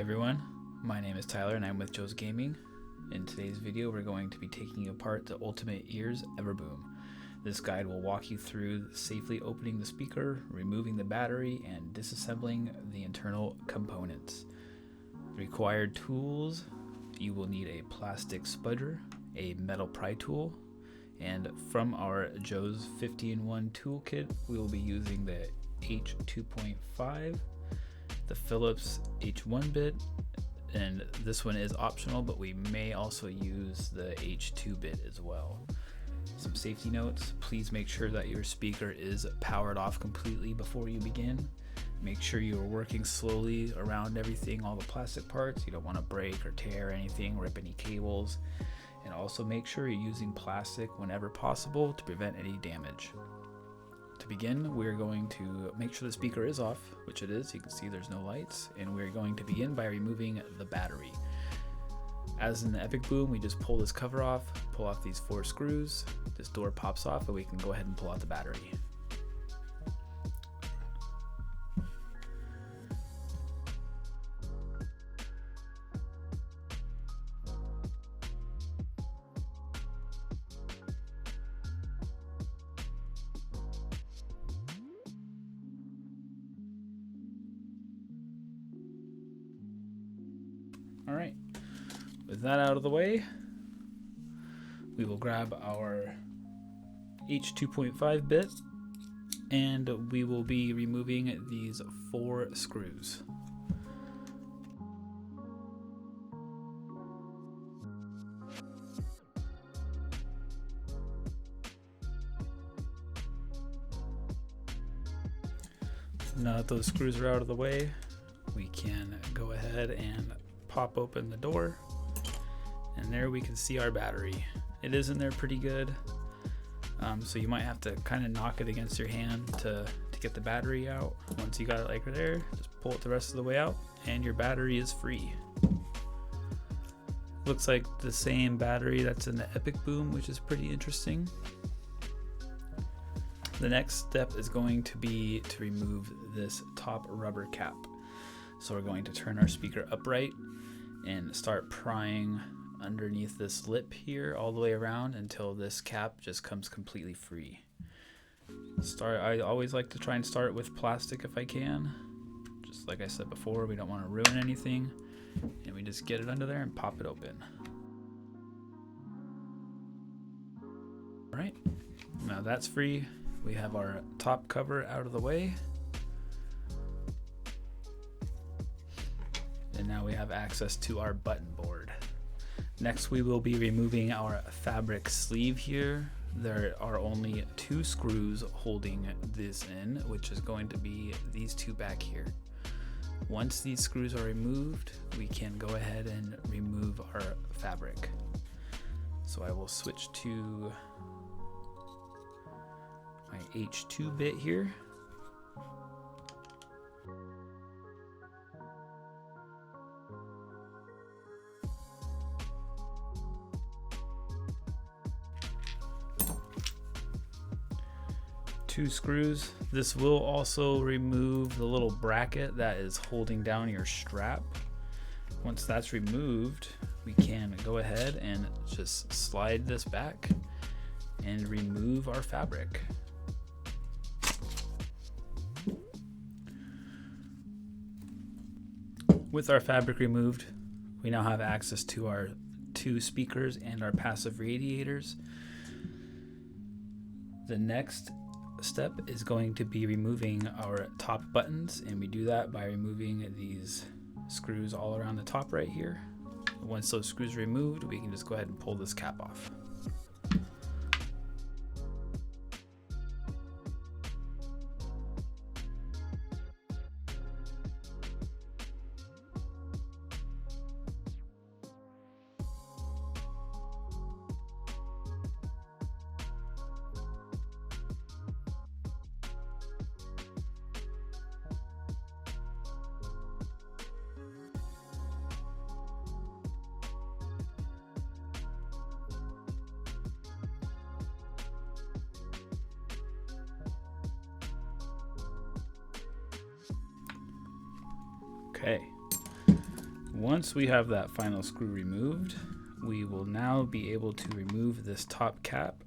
Everyone, my name is Tyler and I'm with JoesGE. In today's video we're going to be taking apart the ultimate Ears EVERBOOM. This guide will walk you through safely opening the speaker, removing the battery, and disassembling the internal components. Required tools: you will need a plastic spudger, a metal pry tool, and from our Joes 50-in-1 toolkit we will be using the H2.5, the Phillips H1 bit, and this one is optional, but we may also use the H2 bit as well. Some safety notes: please make sure that your speaker is powered off completely before you begin. Make sure you are working slowly around everything, all the plastic parts. You don't want to break or tear anything, rip any cables, and also make sure you're using plastic whenever possible to prevent any damage. To begin, we're going to make sure the speaker is off, which it is. You can see there's no lights, and we're going to begin by removing the battery. As in the EVERBOOM, we just pull this cover off, pull off these 4 screws, this door pops off, and we can go ahead and pull out the battery. Alright, with that out of the way, we will grab our H2.5 bit and we will be removing these 4 screws. Now that those screws are out of the way, we can go ahead and pop open the door, and there we can see our battery. It is in there pretty good, so you might have to kind of knock it against your hand to get the battery out. Once you got it like there, just pull it the rest of the way out and your battery is free. Looks like the same battery that's in the EVERBOOM, which is pretty interesting. The next step is going to be to remove this top rubber cap. So we're going to turn our speaker upright and start prying underneath this lip here all the way around until this cap just comes completely free. I always like to try and start with plastic if I can. Just like I said before, we don't want to ruin anything, and we just get it under there and pop it open. Alright, now that's free. We have our top cover out of the way. And now we have access to our button board. Next we will be removing our fabric sleeve here. There are only 2 screws holding this in, which is going to be these 2 back here. Once these screws are removed, we can go ahead and remove our fabric. So I will switch to my H2 bit here. Two screws. This will also remove the little bracket that is holding down your strap. Once that's removed, we can go ahead and just slide this back and remove our fabric. With our fabric removed, we now have access to our 2 speakers and our passive radiators. The next step is going to be removing our top buttons, and we do that by removing these screws all around the top right here. Once those screws are removed, we can just go ahead and pull this cap off. Okay, Once we have that final screw removed, we will now be able to remove this top cap.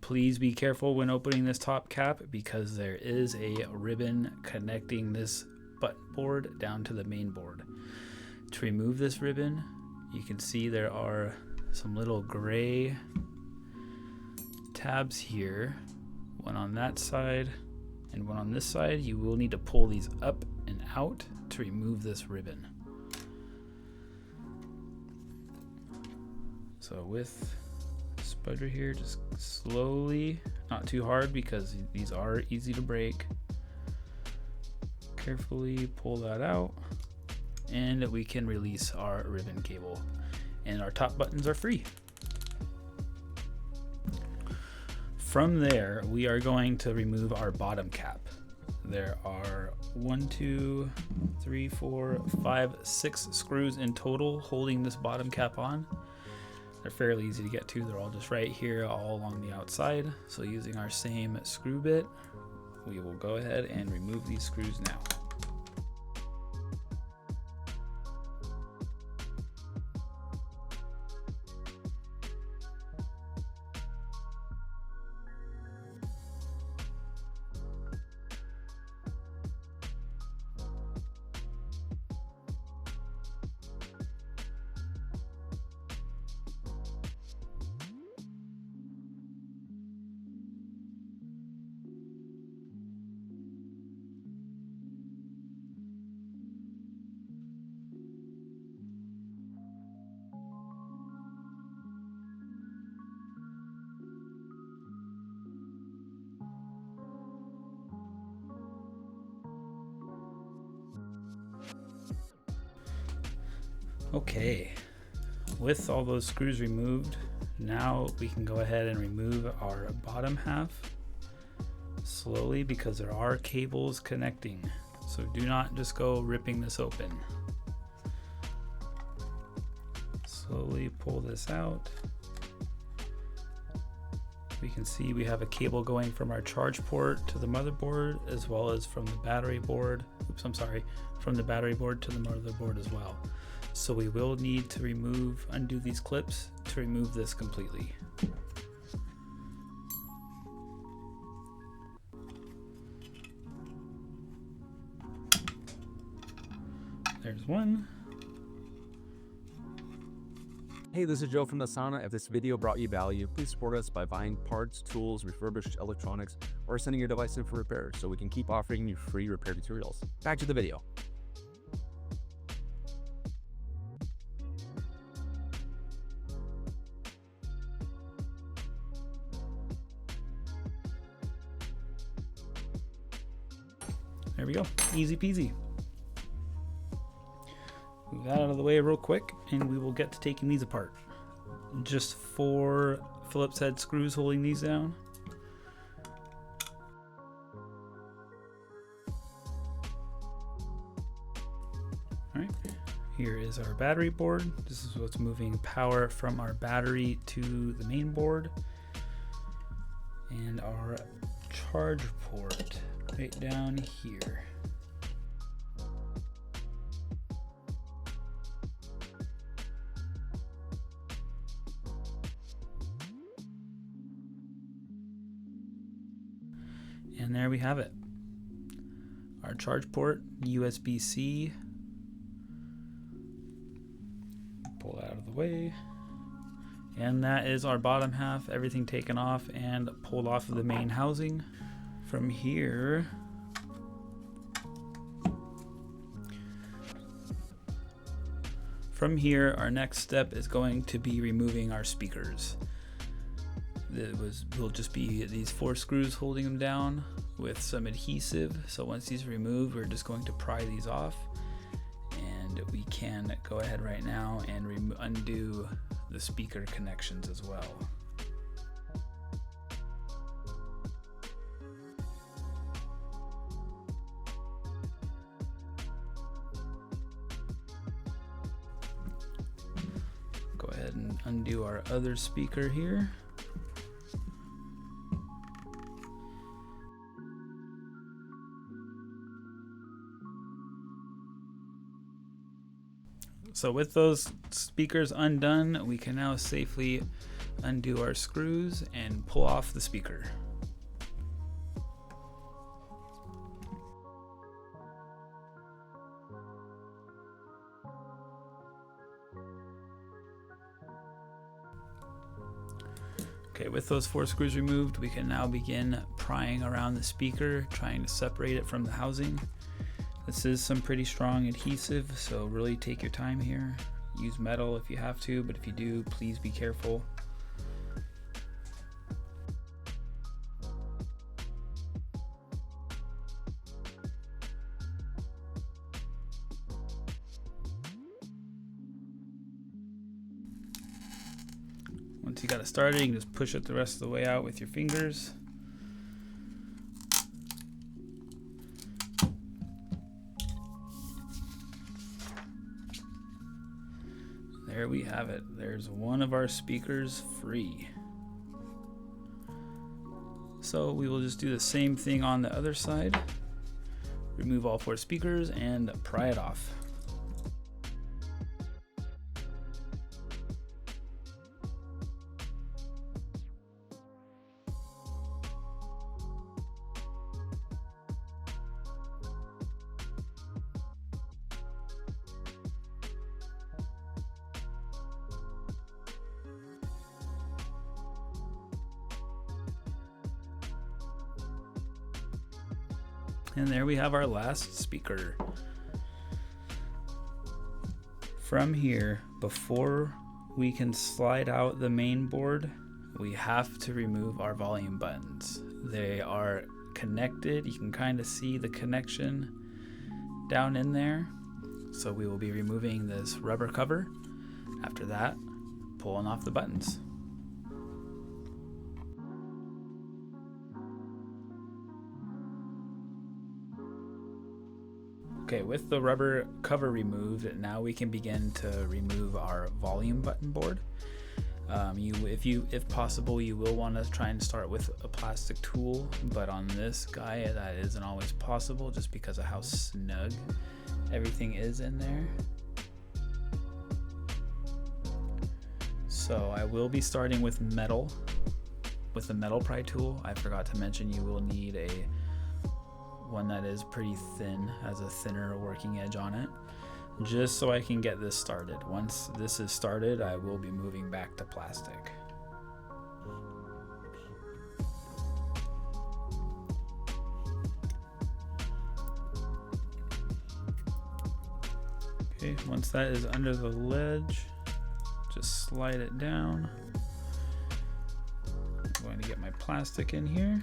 Please be careful when opening this top cap because there is a ribbon connecting this button board down to the main board. To remove this ribbon, you can see there are some little gray tabs here, one on that side and one on this side. You will need to pull these up and out to remove this ribbon. So with Spudger here, just slowly, not too hard because these are easy to break. Carefully pull that out and we can release our ribbon cable, and our top buttons are free. From there, we are going to remove our bottom cap. There are 1, 2, 3, 4, 5, 6 screws in total holding this bottom cap on. They're fairly easy to get to. They're all just right here, all along the outside. So using our same screw bit, we will go ahead and remove these screws now. Okay, with all those screws removed, now we can go ahead and remove our bottom half slowly because there are cables connecting. So do not just go ripping this open. Slowly pull this out. We can see we have a cable going from our charge port to the motherboard, as well as from the battery board. Oops, I'm sorry, from the battery board to the motherboard as well. So we will need to undo these clips to remove this completely. There's one. Hey, this is Joe from the Sauna. If this video brought you value, please support us by buying parts, tools, refurbished electronics, or sending your device in for repair so we can keep offering you free repair tutorials. Back to the video. There we go, easy peasy. Move that out of the way real quick and we will get to taking these apart. Just 4 Phillips head screws holding these down. Alright, here is our battery board. This is what's moving power from our battery to the main board. And our charge port right down here. And there we have it. Our charge port, USB-C. Pull that out of the way. And that is our bottom half, everything taken off and pulled off of the main housing. From here, our next step is going to be removing our speakers. Will just be these 4 screws holding them down with some adhesive. So once these are removed, we're just going to pry these off, and we can go ahead right now and undo the speaker connections as well. Go ahead and undo our other speaker here. So with those speakers undone, we can now safely undo our screws and pull off the speaker. Okay, with those 4 screws removed, we can now begin prying around the speaker, trying to separate it from the housing. This is some pretty strong adhesive, so really take your time here. Use metal if you have to, but if you do, please be careful. Once you got it started, you can just push it the rest of the way out with your fingers. There we have it. There's one of our speakers free. So we will just do the same thing on the other side. Remove all 4 speakers and pry it off. And there we have our last speaker. From here, before we can slide out the main board, we have to remove our volume buttons. They are connected. You can kind of see the connection down in there. So we will be removing this rubber cover. After that, pulling off the buttons. Okay, with the rubber cover removed, now we can begin to remove our volume button board. If possible, you will want to try and start with a plastic tool, but on this guy, that isn't always possible just because of how snug everything is in there. So I will be starting with metal, with the metal pry tool. I forgot to mention you will need one that is pretty thin, has a thinner working edge on it, just so I can get this started. Once this is started, I will be moving back to plastic. Okay, once that is under the ledge, just slide it down. I'm going to get my plastic in here.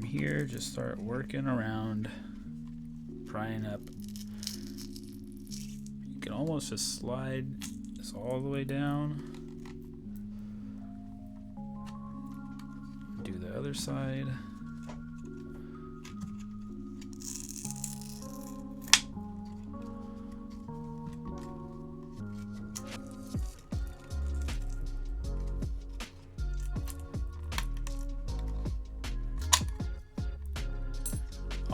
Here, just start working around, prying up. You can almost just slide this all the way down. Do the other side.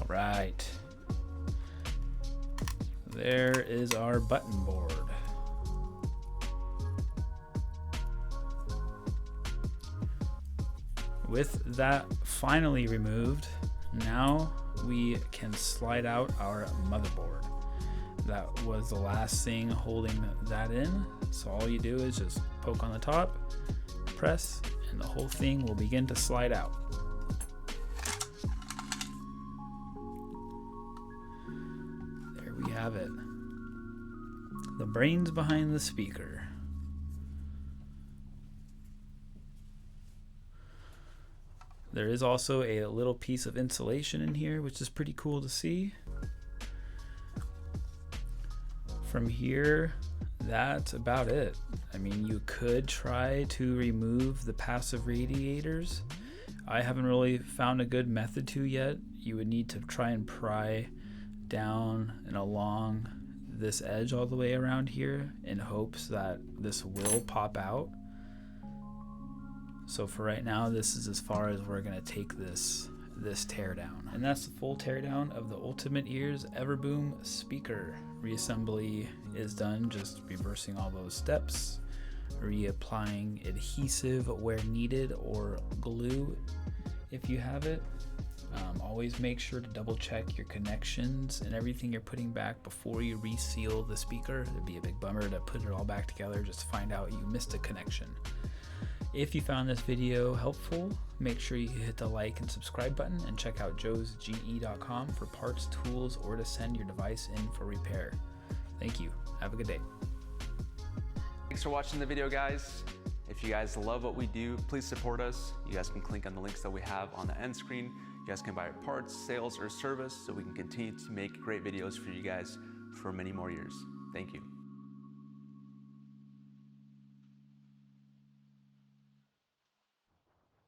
Right, there is our button board. With that finally removed, now we can slide out our motherboard. That was the last thing holding that in, so all you do is just poke on the top, press, and the whole thing will begin to slide out. Have it. The brains behind the speaker. There is also a little piece of insulation in here, which is pretty cool to see. From here, that's about it. I mean, you could try to remove the passive radiators. I haven't really found a good method to yet. You would need to try and pry down and along this edge all the way around here in hopes that this will pop out. So for right now, this is as far as we're gonna take this teardown. And that's the full teardown of the Ultimate Ears EVERBOOM speaker. Reassembly is done, just reversing all those steps, reapplying adhesive where needed or glue if you have it. Always make sure to double check your connections and everything you're putting back before you reseal the speaker. It'd be a big bummer to put it all back together just to find out you missed a connection. If you found this video helpful, make sure you hit the like and subscribe button and check out JoesGE.com for parts, tools, or to send your device in for repair. Thank you. Have a good day. Thanks for watching the video, guys. If you guys love what we do, please support us. You guys can click on the links that we have on the end screen. You guys can buy parts, sales, or service so we can continue to make great videos for you guys for many more years. Thank you.